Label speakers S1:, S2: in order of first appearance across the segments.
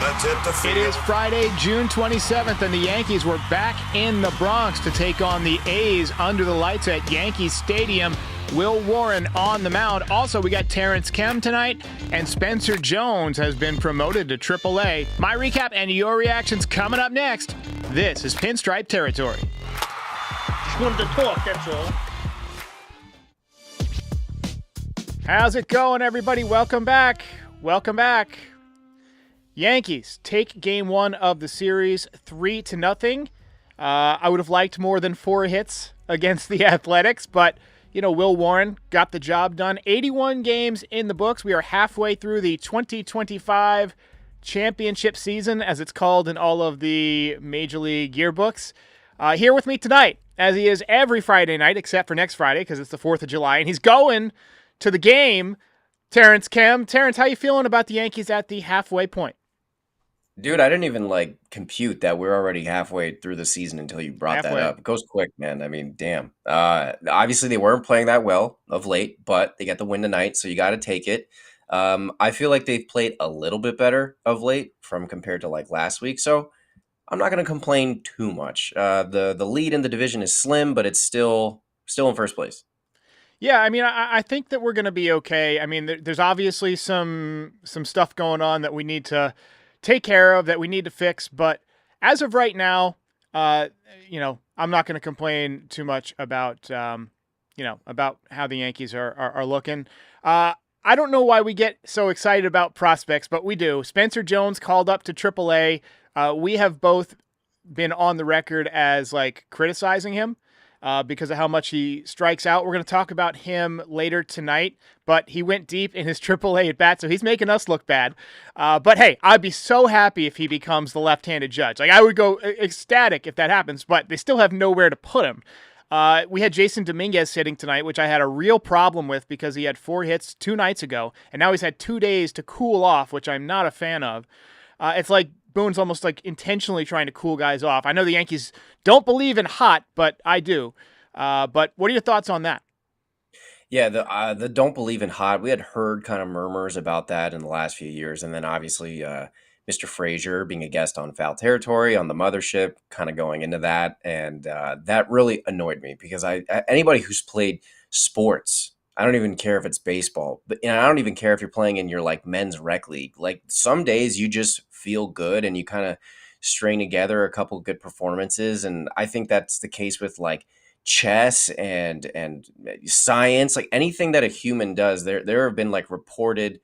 S1: Let's hit the field.
S2: It is Friday, June 27th, and the Yankees were back in the Bronx to take on the A's under the lights at Yankee Stadium. Will Warren on the mound. Also, we got Terrence Kemp tonight, and Spencer Jones has been promoted to AAA. My recap and your reactions coming up next. This is Pinstripe Territory.
S3: Just wanted to talk, that's all.
S2: How's it going, everybody? Welcome back. Welcome back. Yankees take game one of the series 3-0. I would have liked more than 4 hits against the Athletics, but Will Warren got the job done. 81 games in the books. We are halfway through the 2025 championship season, as it's called in all of the Major League yearbooks. Here with me tonight, as he is every Friday night, except for next Friday, because it's the 4th of July, and he's going to the game, Terrence Kemp. Terrence, how you feeling about the Yankees at the halfway point?
S4: Dude, I didn't even compute that we're already halfway through the season until you brought that up. It goes quick, man. I mean, damn. Obviously, they weren't playing that well of late, but they got the win tonight, so you got to take it. I feel like they've played a little bit better of late from compared to last week, so I'm not going to complain too much. The lead in the division is slim, but it's still in first place.
S2: Yeah, I mean, I think that we're going to be okay. I mean, there's obviously some stuff going on that we need to take care of, that we need to fix. But as of right now, I'm not going to complain too much about, about how the Yankees are looking. I don't know why we get so excited about prospects, but we do. Spencer Jones called up to AAA. We have both been on the record as criticizing him because of how much he strikes out. We're going to talk about him later tonight, but he went deep in his AAA at bat, so he's making us look bad. But hey, I'd be so happy if he becomes the left-handed judge. I would go ecstatic if that happens, but they still have nowhere to put him. We had Jason Dominguez sitting tonight, which I had a real problem with because he had 4 hits 2 nights ago, and now he's had 2 days to cool off, which I'm not a fan of. It's like Boone's almost intentionally trying to cool guys off. I know the Yankees don't believe in hot, but I do. But what are your thoughts on that?
S4: Yeah, the don't believe in hot. We had heard kind of murmurs about that in the last few years, and then obviously Mr. Frazier being a guest on Foul Territory on the Mothership, kind of going into that, and that really annoyed me because anybody who's played sports, I don't even care if it's baseball, but I don't even care if you're playing in your men's rec league. Some days you just feel good and you kind of string together a couple good performances, and I think that's the case with chess and science, anything that a human does. There have been reported,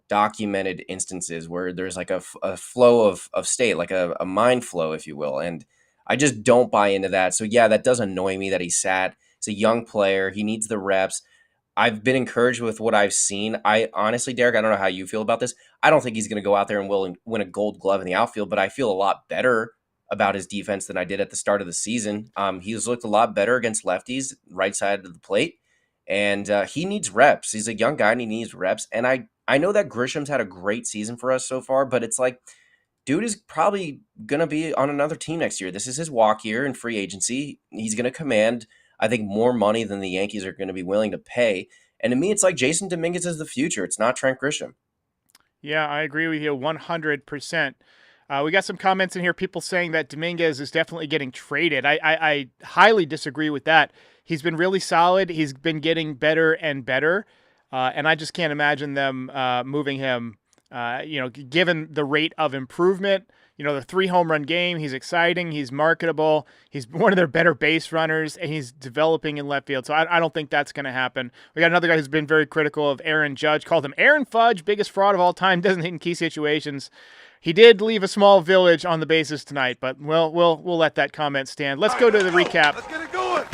S4: documented instances where there's a flow of state, a mind flow, if you will, and I just don't buy into that. So yeah, that does annoy me that he sat. He's a young player. He needs the reps. I've been encouraged with what I've seen. I honestly, Derek, I don't know how you feel about this. I don't think he's going to go out there and win a gold glove in the outfield, but I feel a lot better about his defense than I did at the start of the season. He's looked a lot better against lefties, right side of the plate, and he needs reps. He's a young guy and he needs reps. And I know that Grisham's had a great season for us so far, but it's dude is probably going to be on another team next year. This is his walk year in free agency. He's going to command, I think, more money than the Yankees are going to be willing to pay. And to me, it's Jason Dominguez is the future. It's not Trent Grisham.
S2: Yeah, I agree with you 100%. We got some comments in here, people saying that Dominguez is definitely getting traded. I highly disagree with that. He's been really solid. He's been getting better and better. And I just can't imagine them moving him, given the rate of improvement. The 3 home run game, he's exciting, he's marketable, he's one of their better base runners, and he's developing in left field. So I don't think that's going to happen. We got another guy who's been very critical of Aaron Judge, called him Aaron Fudge, biggest fraud of all time, doesn't hit in key situations. He did leave a small village on the bases tonight, but we'll let that comment stand. Let's go to the recap.
S1: Let's get it going.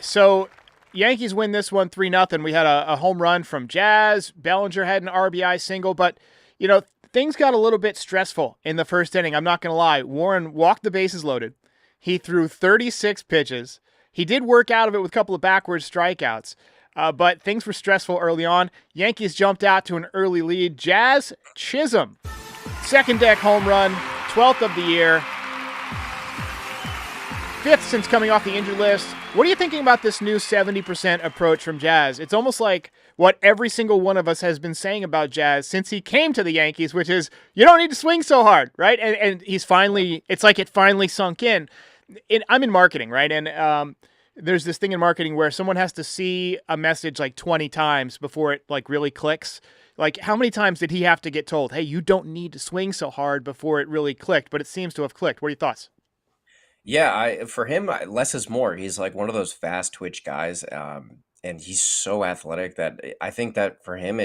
S2: So Yankees win this one 3-0. We had a home run from Jazz. Bellinger had an RBI single, but things got a little bit stressful in the first inning. I'm not going to lie. Warren walked the bases loaded. He threw 36 pitches. He did work out of it with a couple of backwards strikeouts. But things were stressful early on. Yankees jumped out to an early lead. Jazz Chisholm, second deck home run, 12th of the year, 5th since coming off the injured list. What are you thinking about this new 70% approach from Jazz? It's almost like what every single one of us has been saying about Jazz since he came to the Yankees, which is you don't need to swing so hard, right? And he's finally, it's like it finally sunk in. I'm in marketing, right? And there's this thing in marketing where someone has to see a message like 20 times before it like really clicks. Like, how many times did he have to get told, hey, you don't need to swing so hard before it really clicked? But it seems to have clicked. What are your thoughts?
S4: Yeah, for him, less is more. He's like one of those fast twitch guys, and he's so athletic that I think that for him,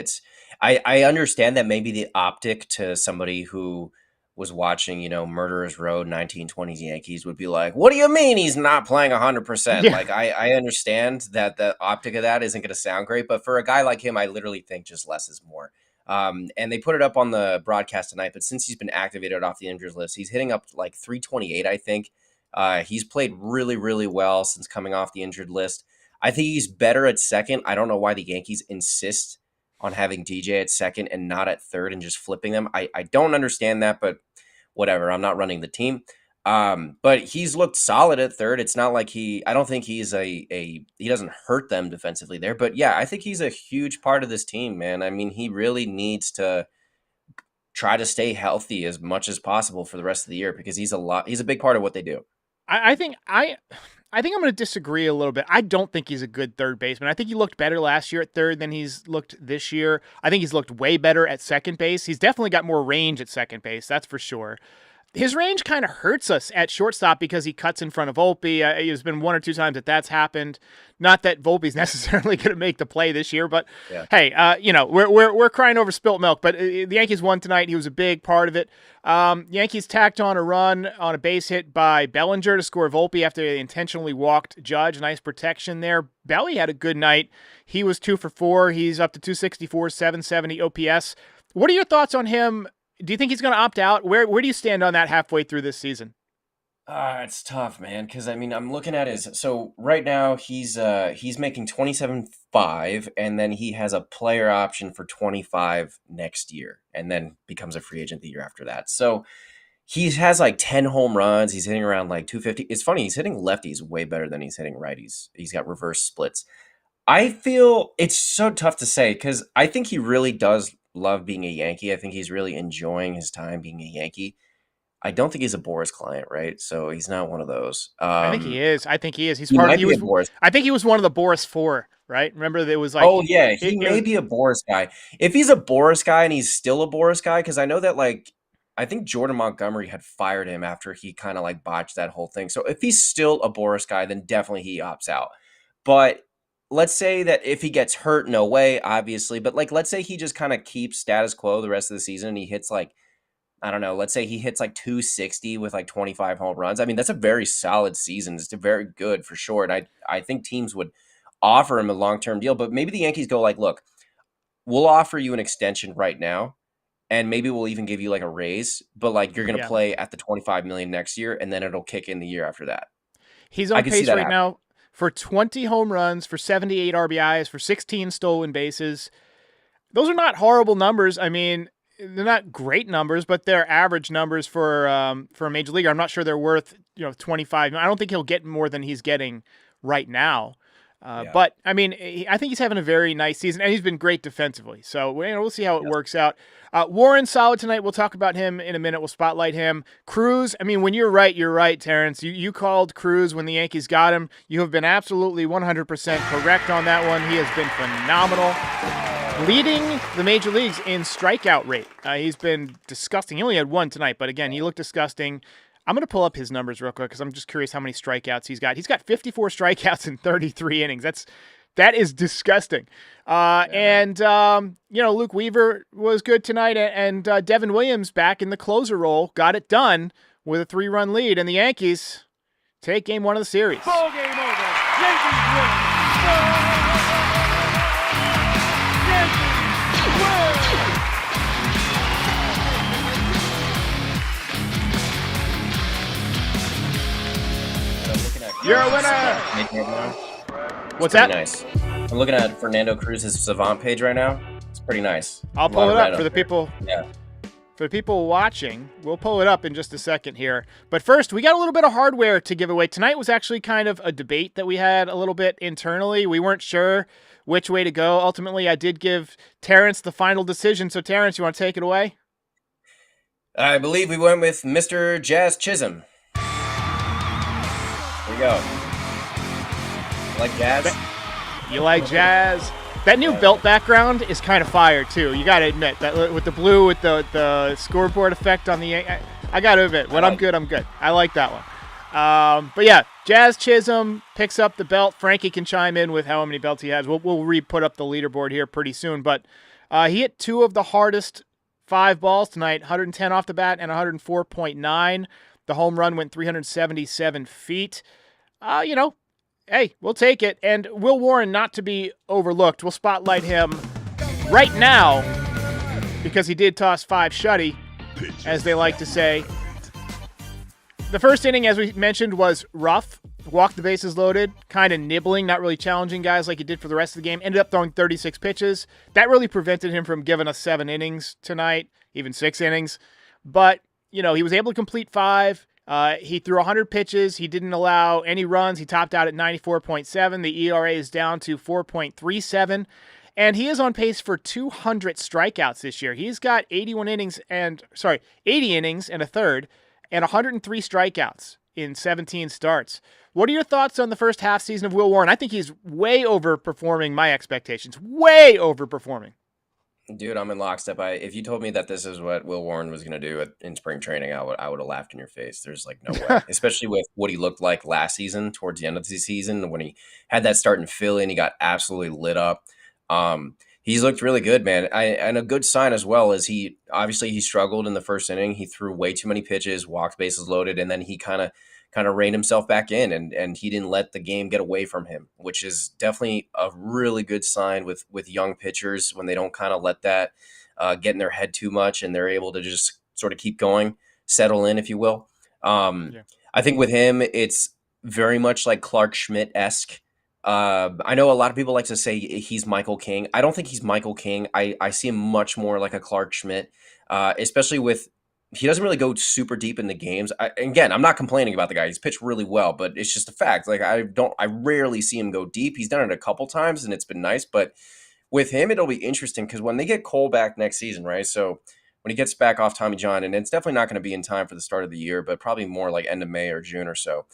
S4: I understand that maybe the optic to somebody who was watching, Murderers Row 1920s Yankees would be like, what do you mean he's not playing 100%?
S2: Yeah.
S4: Like, I understand that the optic of that isn't going to sound great, but for a guy like him, I literally think just less is more. And they put it up on the broadcast tonight, but since he's been activated off the injured list, he's hitting up like 328, I think. He's played really, really well since coming off the injured list. I think he's better at second. I don't know why the Yankees insist on having DJ at second and not at third and just flipping them. I don't understand that, but whatever. I'm not running the team. But he's looked solid at third. It's not like I don't think he's he doesn't hurt them defensively there. But yeah, I think he's a huge part of this team, man. I mean, he really needs to try to stay healthy as much as possible for the rest of the year because he's a big part of what they do.
S2: I think I'm going to disagree a little bit. I don't think he's a good third baseman. I think he looked better last year at third than he's looked this year. I think he's looked way better at second base. He's definitely got more range at second base. That's for sure. His range kind of hurts us at shortstop because he cuts in front of Volpe. There's been one or two times that's happened. Not that Volpe's necessarily going to make the play this year, but yeah. Hey, we're crying over spilt milk. But the Yankees won tonight. He was a big part of it. Yankees tacked on a run on a base hit by Bellinger to score Volpe after they intentionally walked Judge. Nice protection there. Belly had a good night. He was 2 for 4. He's up to 264, 770 OPS. What are your thoughts on him? Do you think he's going to opt out? Where do you stand on that halfway through this season?
S4: It's tough, man, because I mean I'm looking at so right now he's making 27.5, and then he has a player option for 25 next year, and then becomes a free agent the year after that. So he has like 10 home runs. He's hitting around like 250. It's funny, he's hitting lefties way better than he's hitting righties. He's got reverse splits. I feel it's so tough to say because I think he really does love being a Yankee. I think he's really enjoying his time being a Yankee. I don't think he's a Boris client, right? So he's not one of those.
S2: I think he is. He's
S4: he
S2: part
S4: might
S2: of
S4: be a Boris.
S2: I think he was one of the Boris 4, right? Remember there was like
S4: oh yeah, he may be a Boris guy. If he's a Boris guy and he's still a Boris guy, because I know that I think Jordan Montgomery had fired him after he kind of like botched that whole thing. So if he's still a Boris guy, then definitely he opts out. But let's say that if he gets hurt, no way, obviously. But let's say he just kind of keeps status quo the rest of the season and he hits I don't know, let's say he hits 260 with 25 home runs. I mean, that's a very solid season. It's very good for sure. And I think teams would offer him a long-term deal, but maybe the Yankees go look, we'll offer you an extension right now. And maybe we'll even give you a raise, but you're going to play at the 25 million next year. And then it'll kick in the year after that.
S2: He's on pace right now for 20 home runs, for 78 RBIs, for 16 stolen bases. Those are not horrible numbers. I mean, they're not great numbers, but they're average numbers for a major leaguer. I'm not sure they're worth 25. I don't think he'll get more than he's getting right now. But I mean, I think he's having a very nice season, and he's been great defensively. So we'll see how it works out. Warren solid tonight. We'll talk about him in a minute. We'll spotlight him. Cruz. I mean, when you're right, Terrence. You called Cruz when the Yankees got him. You have been absolutely 100% correct on that one. He has been phenomenal. Leading the major leagues in strikeout rate. He's been disgusting. He only had one tonight, but again, he looked disgusting. I'm going to pull up his numbers real quick because I'm just curious how many strikeouts he's got. He's got 54 strikeouts in 33 innings. That is disgusting. And Luke Weaver was good tonight, and Devin Williams back in the closer role got it done with a 3-run lead, and the Yankees take game 1 of the series.
S1: Ball game over. Yankees win.
S2: You're a winner. What's that?
S4: Nice. I'm looking at Fernando Cruz's Savant page right now. It's pretty nice.
S2: I'll pull it up for the people.
S4: Yeah.
S2: For the people watching, we'll pull it up in just a second here. But first, we got a little bit of hardware to give away. Tonight was actually kind of a debate that we had a little bit internally. We weren't sure which way to go. Ultimately, I did give Terrence the final decision. So, Terrence, you want to take it away?
S4: I believe we went with Mr. Jazz Chisholm. There you go. Like jazz?
S2: You like jazz? That new belt background is kind of fire, too. You got to admit, that with the blue, with the scoreboard effect on the... I got to admit, when I'm good, I'm good. I like that one. But yeah, Jazz Chisholm picks up the belt. Frankie can chime in with how many belts he has. We'll re-put up the leaderboard here pretty soon. But he hit 2 of the hardest 5 balls tonight, 110 off the bat and 104.9. The home run went 377 feet. Hey, we'll take it. And Will Warren, not to be overlooked, we'll spotlight him right now because he did toss 5 shutty, as they like to say. The first inning, as we mentioned, was rough. Walked the bases loaded, kind of nibbling, not really challenging guys like he did for the rest of the game. Ended up throwing 36 pitches. That really prevented him from giving us 7 innings tonight, even 6 innings. But, he was able to complete 5. He threw 100 pitches. He didn't allow any runs. He topped out at 94.7. The ERA is down to 4.37. And he is on pace for 200 strikeouts this year. He's got 80 innings and a third and 103 strikeouts in 17 starts. What are your thoughts on the first half season of Will Warren? I think he's way overperforming my expectations. Way overperforming.
S4: Dude, I'm in lockstep. If you told me that this is what Will Warren was going to do in spring training, I would have laughed in your face. There's no way, especially with what he looked like last season, towards the end of the season, when he had that start in Philly and he got absolutely lit up. He's looked really good, man. And a good sign as well is he struggled in the first inning. He threw way too many pitches, walked bases loaded, and then he kind of reined himself back in, and he didn't let the game get away from him, which is definitely a really good sign with young pitchers when they don't kind of let that get in their head too much and they're able to just sort of keep going, settle in, if you will. I think with him, it's very much like Clark Schmidt-esque. I know a lot of people like to say he's Michael King. I don't think he's Michael King. I see him much more like a Clark Schmidt, especially with he doesn't really go super deep in the games. Again, I'm not complaining about the guy. He's pitched really well, but it's just a fact. I rarely see him go deep. He's done it a couple times and it's been nice, but with him, it'll be interesting because when they get Cole back next season, right? So when he gets back off Tommy John, and it's definitely not going to be in time for the start of the year, but probably more like end of May or June or so.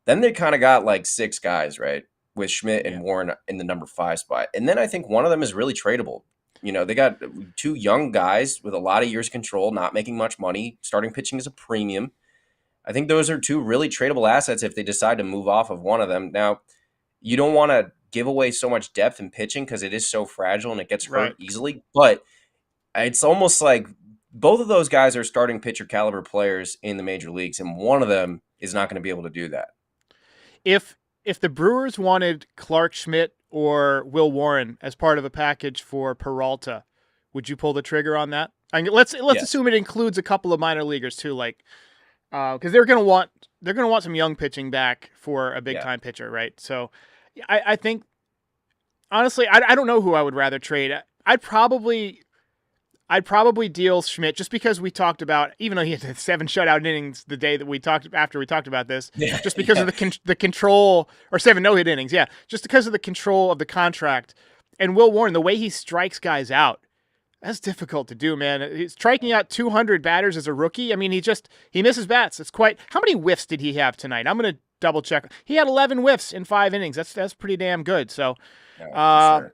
S4: Then they kind of got 6 guys, right? With Schmidt and Warren in the number 5 spot. And then I think one of them is really tradable. They got 2 young guys with a lot of years of control, not making much money. Starting pitching is a premium. I think those are 2 really tradable assets if they decide to move off of one of them. Now, you don't want to give away so much depth in pitching because it is so fragile and it gets hurt easily. But it's almost like both of those guys are starting pitcher caliber players in the major leagues, and one of them is not going to be able to do that.
S2: If the Brewers wanted Clark Schmidt or Will Warren as part of a package for Peralta, would you pull the trigger on that? Let's assume it includes a couple of minor leaguers too, because they're gonna want some young pitching back for a big time pitcher, right? So, I think honestly, I don't know who I would rather trade. I'd probably deal Schmidt just because we talked about, even though he had 7 shutout innings the day that we talked about this, just because of the control, or 7 no-hit innings, just because of the control of the contract. And Will Warren, the way he strikes guys out, that's difficult to do, man. He's striking out 200 batters as a rookie. I mean, he misses bats. It's quite. How many whiffs did he have tonight? I'm gonna double check. He had 11 whiffs in 5 innings. That's pretty damn good. So,
S4: sure.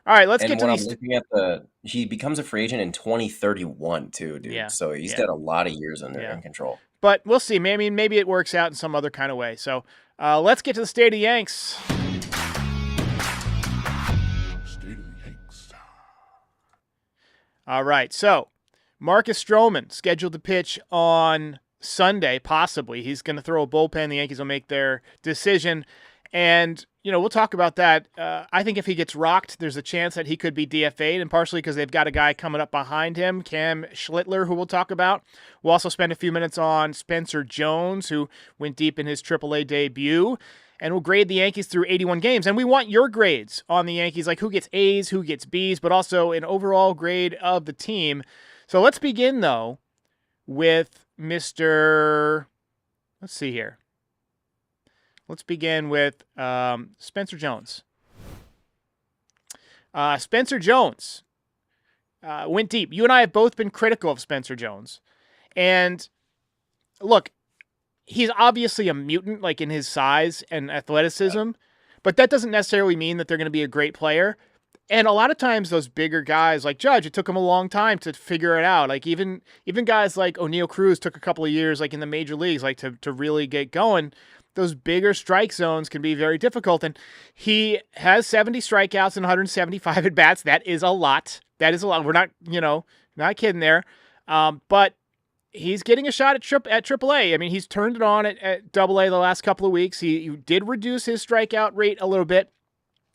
S2: All right, let's get to these.
S4: Looking at he becomes a free agent in 2031 too, dude.
S2: Yeah,
S4: so he's got a lot of years in control.
S2: But we'll see. Maybe it works out in some other kind of way. So let's get to the State of the Yanks. All right, so Marcus Stroman scheduled to pitch on Sunday, possibly. He's going to throw a bullpen. The Yankees will make their decision. And, we'll talk about that. I think if he gets rocked, there's a chance that he could be DFA'd, and partially because they've got a guy coming up behind him, Cam Schlittler, who we'll talk about. We'll also spend a few minutes on Spencer Jones, who went deep in his AAA debut. And we'll grade the Yankees through 81 games. And we want your grades on the Yankees, like who gets A's, who gets B's, but also an overall grade of the team. So let's begin, though, with Mr. Let's see here. Let's begin with Spencer Jones. Spencer Jones went deep. You and I have both been critical of Spencer Jones. And look, he's obviously a mutant, like in his size and athleticism, but that doesn't necessarily mean that they're going to be a great player. And a lot of times those bigger guys like Judge, it took him a long time to figure it out. Like even guys like O'Neal Cruz took a couple of years, like in the major leagues, like to really get going. Those bigger strike zones can be very difficult. And he has 70 strikeouts and 175 at bats. That is a lot. We're not, not kidding there. But he's getting a shot at AAA. I mean, he's turned it on at AA the last couple of weeks. He did reduce his strikeout rate a little bit.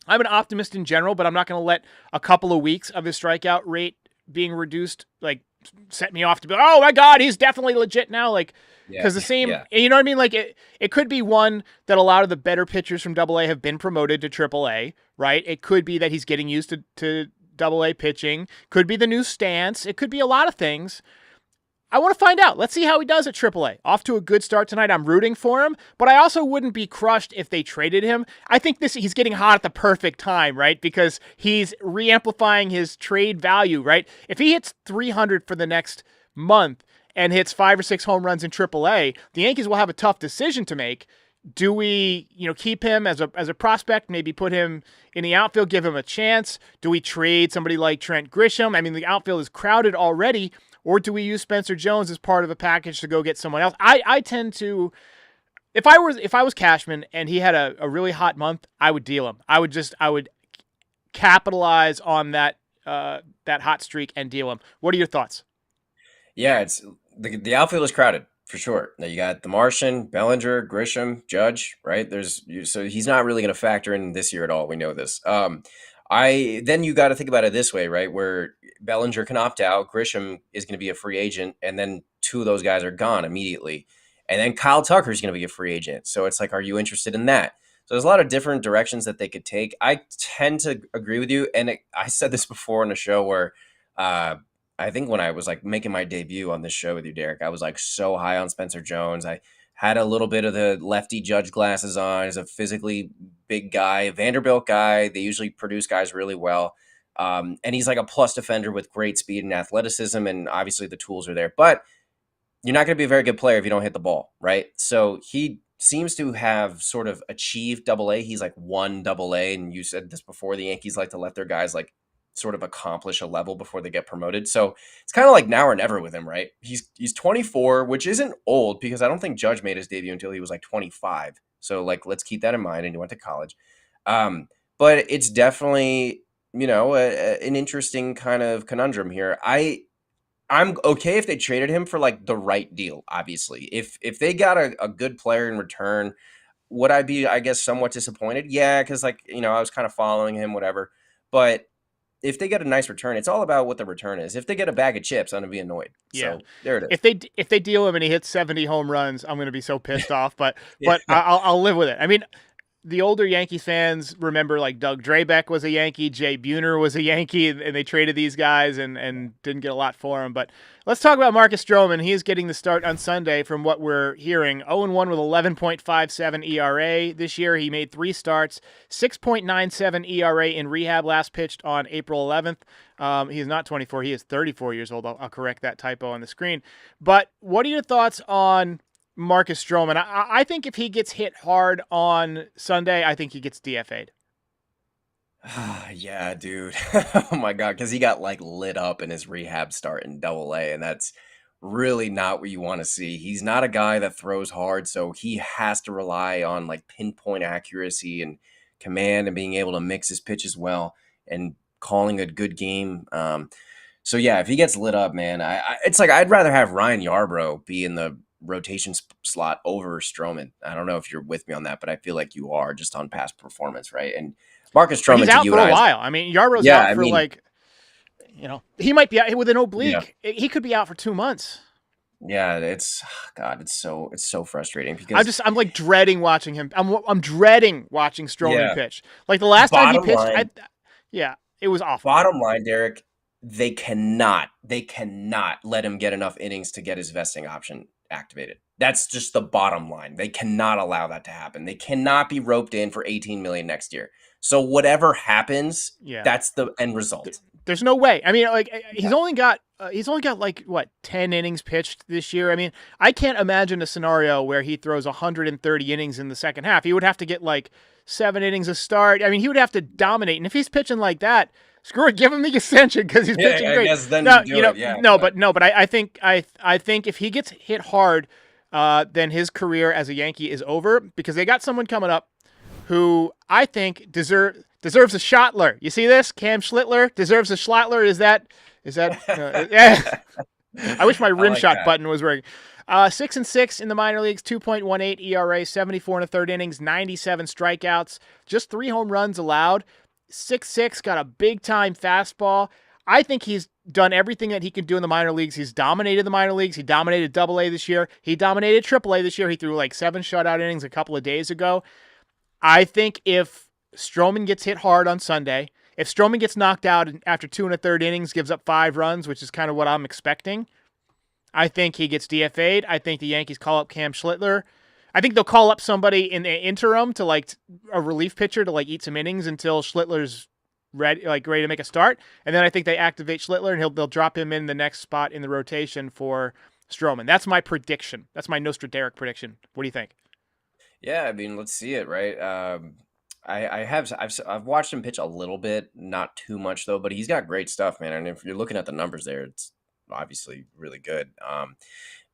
S2: I'm an optimist in general, but I'm not going to let a couple of weeks of his strikeout rate being reduced, like, set me off to be like, oh my God, he's definitely legit now. Like, because the same, you know what I mean? Like, it could be one that a lot of the better pitchers from AA have been promoted to AAA, right? It could be that he's getting used to AA pitching. Could be the new stance. It could be a lot of things. I want to find out. Let's see how he does at AAA. Off to a good start tonight. I'm rooting for him, but I also wouldn't be crushed if they traded him. I think he's getting hot at the perfect time, right? Because he's re-amplifying his trade value, right? If he hits 300 for the next month and hits 5 or 6 home runs in AAA, the Yankees will have a tough decision to make. Do we, keep him as a prospect, maybe put him in the outfield, give him a chance? Do we trade somebody like Trent Grisham? I mean, the outfield is crowded already. Or do we use Spencer Jones as part of a package to go get someone else? I tend to, if I was Cashman and he had a really hot month, I would deal him. I would capitalize on that hot streak and deal him. What are your thoughts?
S4: Yeah, it's the outfield is crowded for sure. Now you got the Martian, Bellinger, Grisham, Judge, right? So he's not really going to factor in this year at all. We know this. Then you got to think about it this way, right? Where Bellinger can opt out, Grisham is going to be a free agent, and then 2 of those guys are gone immediately. And then Kyle Tucker is going to be a free agent. So it's like, are you interested in that? So there's a lot of different directions that they could take. I tend to agree with you. And I said this before on a show where I think when I was like making my debut on this show with you, Derek, I was like so high on Spencer Jones. I had a little bit of the lefty Judge glasses on. He's a physically big guy, a Vanderbilt guy. They usually produce guys really well. And he's like a plus defender with great speed and athleticism. And obviously the tools are there. But you're not going to be a very good player if you don't hit the ball, right? So he seems to have sort of achieved AA. He's like 1 AA. And you said this before, the Yankees like to let their guys like sort of accomplish a level before they get promoted. So it's kind of like now or never with him, right? He's 24, which isn't old because I don't think Judge made his debut until he was like 25. So like, let's keep that in mind. And he went to college. But it's definitely, an interesting kind of conundrum here. I'm okay if they traded him for like the right deal, obviously. If they got a good player in return, would I be, I guess, somewhat disappointed? Yeah, because like, I was kind of following him, whatever. But if they get a nice return, it's all about what the return is. If they get a bag of chips, I'm going to be annoyed.
S2: Yeah.
S4: So there it is.
S2: If they deal him and he hits 70 home runs, I'm going to be so pissed off, but I'll live with it. I mean, the older Yankees fans remember like Doug Drabeck was a Yankee, Jay Buhner was a Yankee, and they traded these guys and didn't get a lot for him. But let's talk about Marcus Stroman. He is getting the start on Sunday from what we're hearing. 0-1 with 11.57 ERA. This year he made 3 starts, 6.97 ERA in rehab, last pitched on April 11th. He's not 24. He is 34 years old. I'll correct that typo on the screen. But what are your thoughts on Marcus Stroman? I think if he gets hit hard on Sunday, I think he gets DFA'd.
S4: Yeah, dude. Oh my God. Because he got like lit up in his rehab start in AA, and that's really not what you want to see. He's not a guy that throws hard, so he has to rely on like pinpoint accuracy and command and being able to mix his pitches well and calling a good game. So yeah, if he gets lit up, man, it's like I'd rather have Ryan Yarbrough be in the rotation slot over Stroman. I don't know if you're with me on that, but I feel like you are just on past performance, right? And Marcus Stroman,
S2: he's out for a while. I mean, Yarbrough's out for like, he might be out with an oblique. Yeah. He could be out for 2 months.
S4: Yeah, it's so frustrating because
S2: I'm like dreading watching him. I'm dreading watching Stroman pitch. Like the last time he pitched, it was awful.
S4: Bottom line, Derek, they cannot let him get enough innings to get his vesting option activated. That's just the bottom line. They cannot allow that to happen. They cannot be roped in for 18 million next year. So whatever happens,
S2: Yeah.
S4: that's the end result.
S2: There's no way. I mean, like he's only got like what 10 innings pitched this year. I mean, I can't imagine a scenario where he throws 130 innings in the second half. He would have to get like 7 innings a start. I mean, he would have to dominate. And if he's pitching like that, screw it, give him the extension because he's pitching great.
S4: I guess then
S2: No,
S4: you do it, yeah.
S2: But I think if he gets hit hard, then his career as a Yankee is over because they got someone coming up who I think deserves a Schottler. You see this? Cam Schlittler deserves a Schlittler. Is that? Yeah. I wish my rim shot button was working. 6-6 in the minor leagues, 2.18 ERA, 74 1/3 innings, 97 strikeouts, just 3 home runs allowed. 6'6", got a big time fastball. I think he's done everything that he can do in the minor leagues. He's dominated the minor leagues. He dominated Double-A this year. He dominated Triple-A this year. He threw like 7 shutout innings a couple of days ago. I think if Stroman gets hit hard on Sunday, if Stroman gets knocked out after 2 1/3 innings, gives up 5 runs, which is kind of what I'm expecting, I think he gets DFA'd. I think the Yankees call up Cam Schlittler. I think they'll call up somebody in the interim to like a relief pitcher to like eat some innings until Schlittler's ready to make a start. And then I think they activate Schlittler and they'll drop him in the next spot in the rotation for Stroman. That's my prediction. That's my Derek prediction. What do you think?
S4: Yeah, I mean, let's see it, right? I've watched him pitch a little bit, not too much though, but he's got great stuff, man. And if you're looking at the numbers there, it's obviously really good.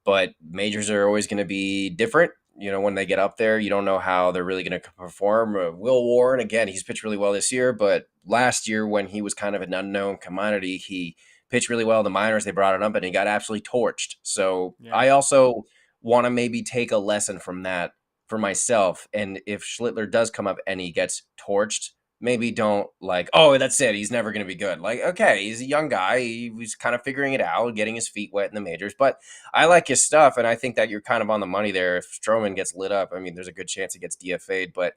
S4: But majors are always going to be different. You know, when they get up there, you don't know how they're really going to perform. Will Warren, again, he's pitched really well this year, but last year when he was kind of an unknown commodity, he pitched really well in the minors. They brought it up and he got absolutely torched. So yeah. I also want to maybe take a lesson from that for myself. And if Schlittler does come up and he gets torched, maybe don't like, oh, that's it, he's never going to be good. Like, okay, he's a young guy. He's kind of figuring it out, getting his feet wet in the majors. But I like his stuff, and I think that you're kind of on the money there. If Stroman gets lit up, I mean, there's a good chance he gets DFA'd. But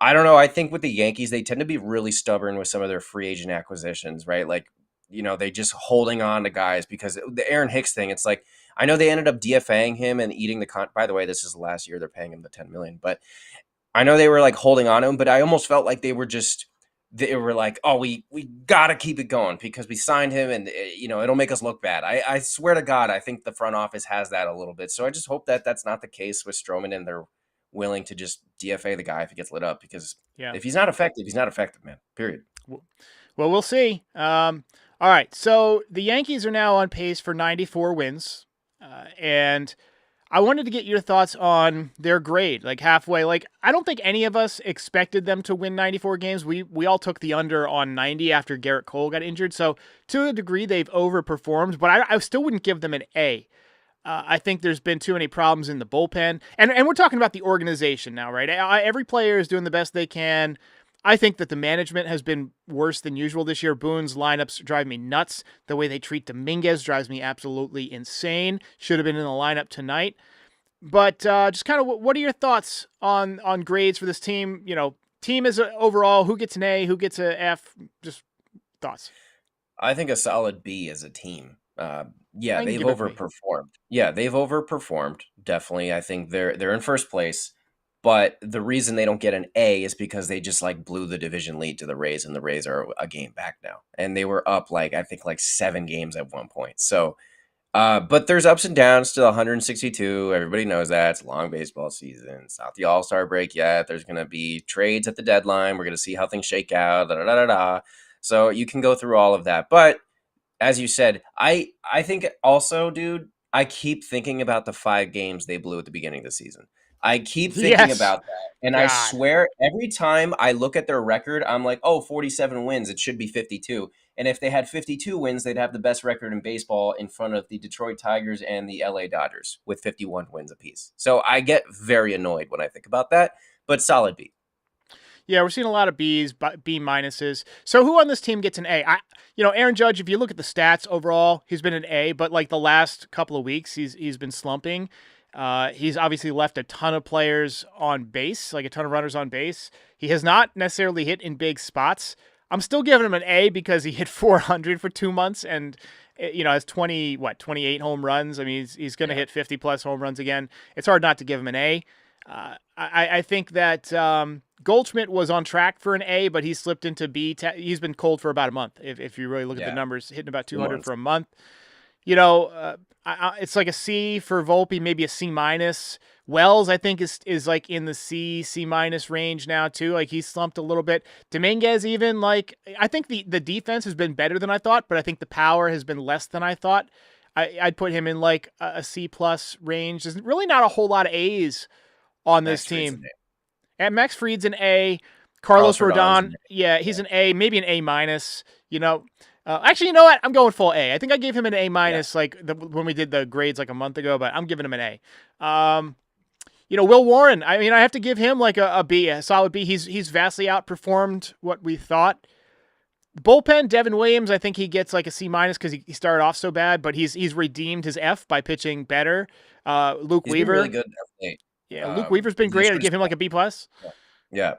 S4: I don't know. I think with the Yankees, they tend to be really stubborn with some of their free agent acquisitions, right? Like, you know, they just holding on to guys because the Aaron Hicks thing, it's like, I know they ended up DFAing him and eating the by the way, this is the last year they're paying him the $10 million, but I know they were like holding on to him, but I almost felt like they were like, oh, we got to keep it going because we signed him and, you know, it'll make us look bad. I swear to God, I think the front office has that a little bit. So I just hope that that's not the case with Stroman and they're willing to just DFA the guy if he gets lit up because if he's not effective, he's not effective, man, period.
S2: Well, we'll see. All right. So the Yankees are now on pace for 94 wins. And I wanted to get your thoughts on their grade, like halfway. Like, I don't think any of us expected them to win 94 games. We all took the under on 90 after Garrett Cole got injured. So to a degree, they've overperformed, but I still wouldn't give them an A. I think there's been too many problems in the bullpen. And we're talking about the organization now, right? Every player is doing the best they can. I think that the management has been worse than usual this year. Boone's lineups drive me nuts. The way they treat Dominguez drives me absolutely insane. Should have been in the lineup tonight. But just kind of, what are your thoughts on grades for this team? You know, team as overall, who gets an A, who gets a F? Just thoughts.
S4: I think a solid B as a team. Yeah, they've overperformed. Yeah, they've overperformed. Definitely. I think they're in first place. But the reason they don't get an A is because they just like blew the division lead to the Rays, and the Rays are a game back now. And they were up I think 7 games at one point. So, but there's ups and downs to 162. Everybody knows that. It's a long baseball season. It's not the All-Star break yet. There's going to be trades at the deadline. We're going to see how things shake out. So you can go through all of that. But as you said, I think also, dude, I keep thinking about the 5 games they blew at the beginning of the season. I keep thinking about that. And God. I swear every time I look at their record, I'm like, 47 wins. It should be 52. And if they had 52 wins, they'd have the best record in baseball in front of the Detroit Tigers and the LA Dodgers with 51 wins apiece. So I get very annoyed when I think about that, but solid B.
S2: Yeah, we're seeing a lot of B's, B minuses. So who on this team gets an A? Aaron Judge, if you look at the stats overall, he's been an A, but like the last couple of weeks, he's been slumping. He's obviously left a ton of players on base, like a ton of runners on base. He has not necessarily hit in big spots. I'm still giving him an A because he hit 400 for 2 months and has 28 home runs. I mean, he's going to hit 50 plus home runs again. It's hard not to give him an A. I think that Goldschmidt was on track for an A, but he slipped into B. He's been cold for about a month. If you really look at the numbers, hitting about 200 for a month. It's like a C for Volpe, maybe a C minus. Wells, I think, is like in the C minus range now too. Like he's slumped a little bit. Dominguez even, like, I think the defense has been better than I thought, but I think the power has been less than I thought. I'd put him in like a C plus range. There's really not a whole lot of A's on this team. And Max Fried's an A. Carlos Rodon, he's an A, maybe an A minus. Actually, you know what? I'm going full A. I think I gave him an A minus when we did the grades like a month ago, but I'm giving him an A. Will Warren, I mean, I have to give him like a B, a solid B. He's vastly outperformed what we thought. Bullpen, Devin Williams, I think he gets like a C minus because he started off so bad, but he's redeemed his F by pitching better. Luke
S4: He's
S2: Weaver,
S4: been really good.
S2: Yeah, Luke Weaver's been great. I'd give him like a B plus.
S4: Yeah.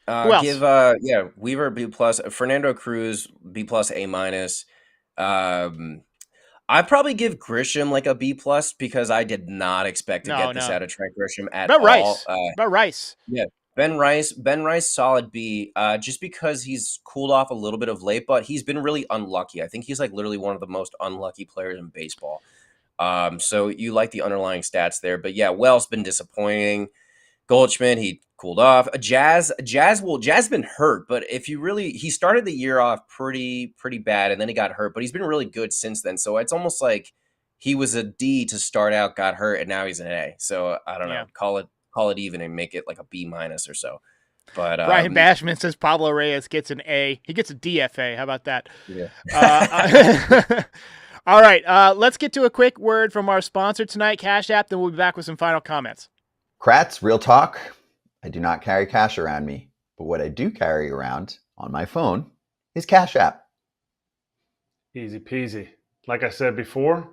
S2: Who else?
S4: Give Weaver B plus, Fernando Cruz B plus A minus. I'd probably give Grisham like a B plus because I did not expect to get this out of Trent Grisham at all.
S2: About Rice.
S4: Yeah. Ben Rice, solid B, just because he's cooled off a little bit of late, but he's been really unlucky. I think he's like literally one of the most unlucky players in baseball. So you like the underlying stats there, but yeah, Wells been disappointing. Goldschmidt, he cooled off. Jazz been hurt, but he started the year off pretty bad, and then he got hurt, but he's been really good since then. So it's almost like he was a D to start out, got hurt, and now he's an A. So I don't know, call it even and make it like a B minus or so. But
S2: Brian Bashman says Pablo Reyes gets an A. He gets a DFA. How about that?
S4: Yeah.
S2: All right. Let's get to a quick word from our sponsor tonight, Cash App. Then we'll be back with some final comments.
S5: Kratz, real talk. I do not carry cash around me, but what I do carry around on my phone is Cash App.
S1: Easy peasy. Like I said before,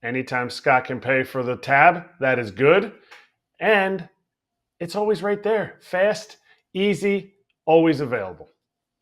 S1: anytime Scott can pay for the tab, that is good. And it's always right there. Fast, easy, always available.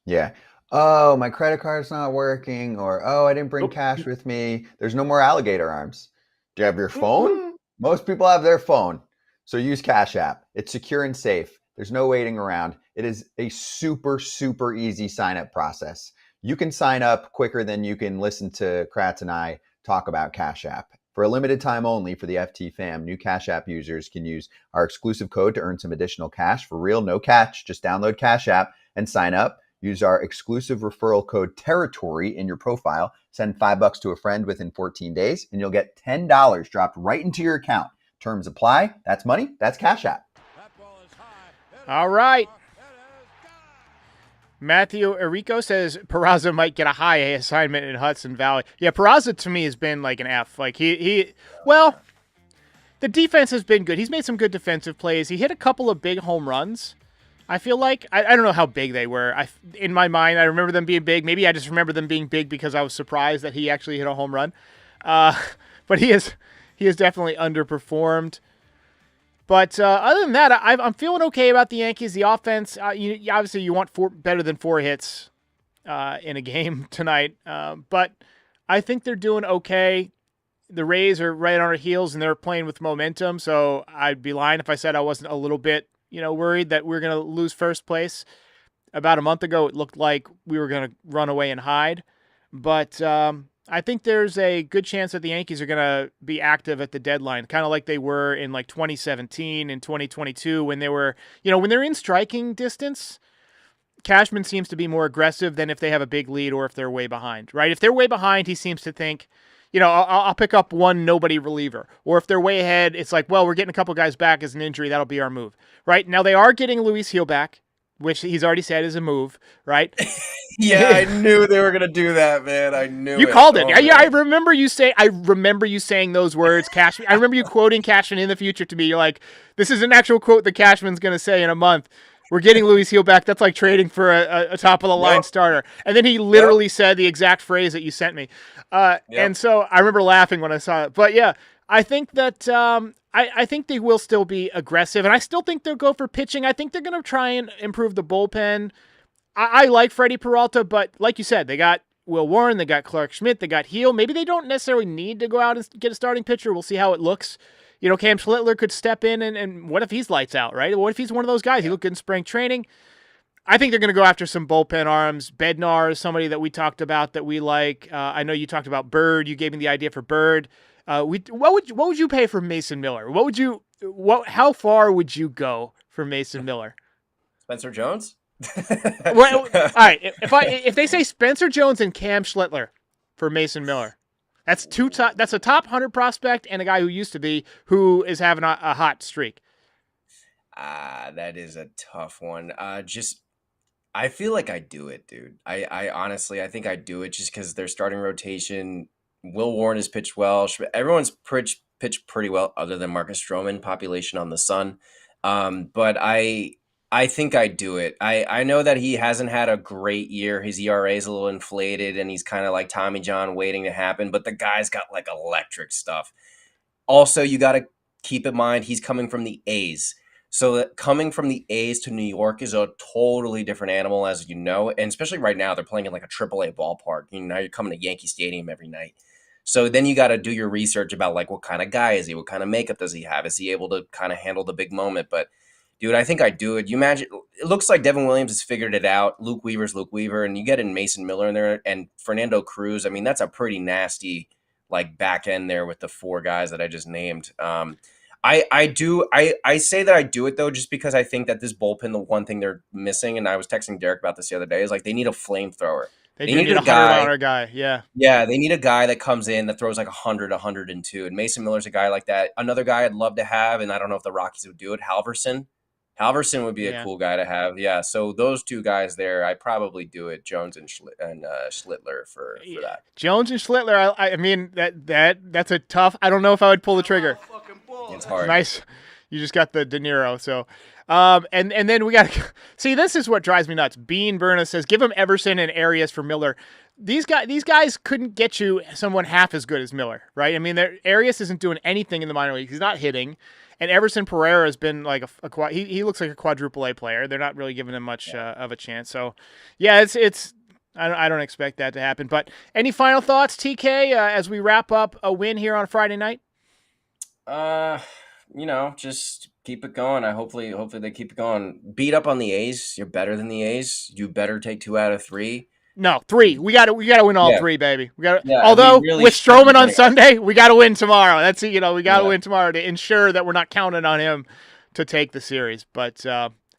S5: Yeah. Oh, my credit card's not working, or oh, I didn't bring cash with me. There's no more alligator arms. Do you have your phone? Most people have their phone. So use Cash App. It's secure and safe. There's no waiting around. It is a super, super easy sign-up process. You can sign up quicker than you can listen to Kratz and I talk about Cash App. For a limited time only for the FT fam, new Cash App users can use our exclusive code to earn some additional cash. For real, no catch. Just download Cash App and sign up. Use our exclusive referral code Territory in your profile. Send $5 to a friend within 14 days, and you'll get $10 dropped right into your account. Terms apply. That's money. That's Cash App.
S2: All right. Matthew Erico says Peraza might get a high A assignment in Hudson Valley. Yeah, Peraza to me has been like an F. Like the defense has been good. He's made some good defensive plays. He hit a couple of big home runs. I feel like I don't know how big they were. In my mind, I remember them being big. Maybe I just remember them being big because I was surprised that he actually hit a home run. But he has definitely underperformed. But other than that, I'm feeling okay about the Yankees. The offense, obviously you want better than 4 hits in a game tonight. But I think they're doing okay. The Rays are right on our heels, and they're playing with momentum. So I'd be lying if I said I wasn't a little bit worried that we're going to lose first place. About a month ago, it looked like we were going to run away and hide. But I think there's a good chance that the Yankees are going to be active at the deadline, kind of like they were in like 2017 and 2022 when they were, when they're in striking distance. Cashman seems to be more aggressive than if they have a big lead or if they're way behind, right? If they're way behind, he seems to think, I'll pick up one nobody reliever. Or if they're way ahead, it's like, well, we're getting a couple guys back as an injury. That'll be our move, right? Now they are getting Luis Gil back, which he's already said is a move, right?
S4: Yeah, I knew they were gonna do that, man. I knew
S2: you called it. Yeah, I remember you saying those words, Cashman. I remember you quoting Cashman in the future to me. You're like, this is an actual quote that Cashman's gonna say in a month. We're getting Luis Gil back. That's like trading for a top-of-the-line starter. And then he literally said the exact phrase that you sent me. And so I remember laughing when I saw it. But, yeah, I think that I think they will still be aggressive. And I still think they'll go for pitching. I think they're going to try and improve the bullpen. I like Freddie Peralta, but like you said, they got Will Warren, they got Clark Schmidt, they got Heel. Maybe they don't necessarily need to go out and get a starting pitcher. We'll see how it looks. Cam Schlittler could step in, and what if he's lights out, right? What if he's one of those guys? He looked good in spring training. I think they're going to go after some bullpen arms. Bednar is somebody that we talked about that we like. I know you talked about Bird. You gave me the idea for Bird. What would you pay for Mason Miller? How far would you go for Mason Miller?
S4: Spencer Jones?
S2: Well, all right. If they say Spencer Jones and Cam Schlittler for Mason Miller, that's a top 100 prospect and a guy who is having a hot streak.
S4: That is a tough one. I feel like I do it, dude. I honestly, I think I do it just because their starting rotation. Will Warren has pitched well. Everyone's pitched pretty well other than Marcus Stroman, population on the Sun. But I think I do it. I know that he hasn't had a great year. His ERA is a little inflated, and he's kind of like Tommy John waiting to happen. But the guy's got like electric stuff. Also, you got to keep in mind he's coming from the A's. So that coming from the A's to New York is a totally different animal, as you know. And especially right now, they're playing in like a AAA ballpark. Now you're coming to Yankee Stadium every night. So then you got to do your research about like what kind of guy is he? What kind of makeup does he have? Is he able to kind of handle the big moment? But dude, I think I do it. You imagine, it looks like Devin Williams has figured it out. Luke Weaver's Luke Weaver, and you get in Mason Miller in there and Fernando Cruz. I mean, that's a pretty nasty like back end there with the four guys that I just named. I say that I do it though, just because I think that this bullpen, the one thing they're missing, and I was texting Derek about this the other day, is like they need a flamethrower.
S2: They need a $100 guy. Yeah.
S4: Yeah. They need a guy that comes in that throws like 100, 102. And Mason Miller's a guy like that. Another guy I'd love to have, and I don't know if the Rockies would do it, Halverson. Halverson would be a cool guy to have. Yeah. So those two guys there, I probably do it. Jones and Schlittler for that.
S2: Jones and Schlittler. I mean, that's a tough, I don't know if I would pull the trigger.
S4: It's hard.
S2: Nice. You just got the De Niro. So, and then we got to see, this is what drives me nuts. Bean Berna says, give him Everson and Arias for Miller. These guys couldn't get you someone half as good as Miller, right? I mean, Arias isn't doing anything in the minor leagues. He's not hitting. And Everson Pereira has been like he looks like a quadruple A player. They're not really giving him much of a chance. So, yeah, I don't expect that to happen. But any final thoughts, TK, as we wrap up a win here on Friday night?
S4: Just keep it going. Hopefully they keep it going. Beat up on the A's. You're better than the A's. You better take 2 out of 3.
S2: No, 3. We got to win all 3, baby. We got.
S4: Yeah,
S2: although with Stroman on Sunday, we got to win tomorrow. That's we got to win tomorrow to ensure that we're not counting on him to take the series. But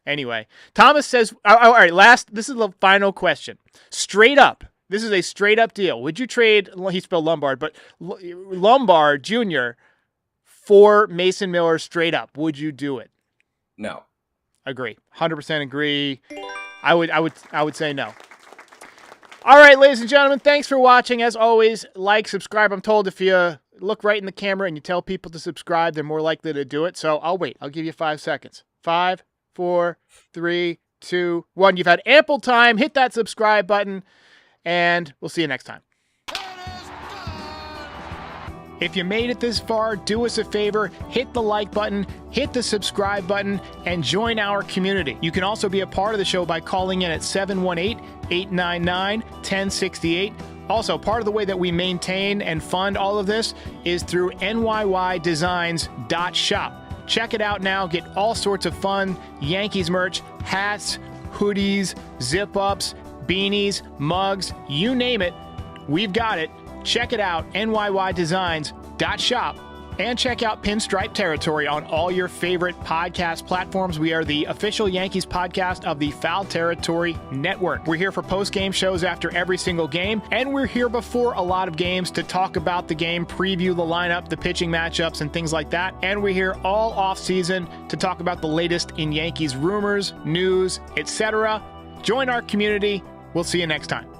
S2: anyway, Thomas says, all right. This is the final question. Straight up, this is a straight up deal. Would you trade? He spelled Lombard, but Lombard Jr. for Mason Miller straight up? Would you do it?
S4: No.
S2: Agree. 100% agree. I would say no. All right, ladies and gentlemen, thanks for watching. As always, like, subscribe. I'm told if you look right in the camera and you tell people to subscribe, they're more likely to do it. So I'll wait. I'll give you 5 seconds. 5, 4, 3, 2, 1. You've had ample time. Hit that subscribe button, and we'll see you next time. If you made it this far, do us a favor, hit the like button, hit the subscribe button, and join our community. You can also be a part of the show by calling in at 718-899-1068. Also, part of the way that we maintain and fund all of this is through NYYDesigns.shop. Check it out now. Get all sorts of fun Yankees merch, hats, hoodies, zip-ups, beanies, mugs, you name it. We've got it. Check it out, NYYDesigns.shop, and check out Pinstripe Territory on all your favorite podcast platforms. We are the official Yankees podcast of the Foul Territory Network. We're here for post-game shows after every single game, and we're here before a lot of games to talk about the game, preview the lineup, the pitching matchups, and things like that. And we're here all off-season to talk about the latest in Yankees rumors, news, etc. Join our community. We'll see you next time.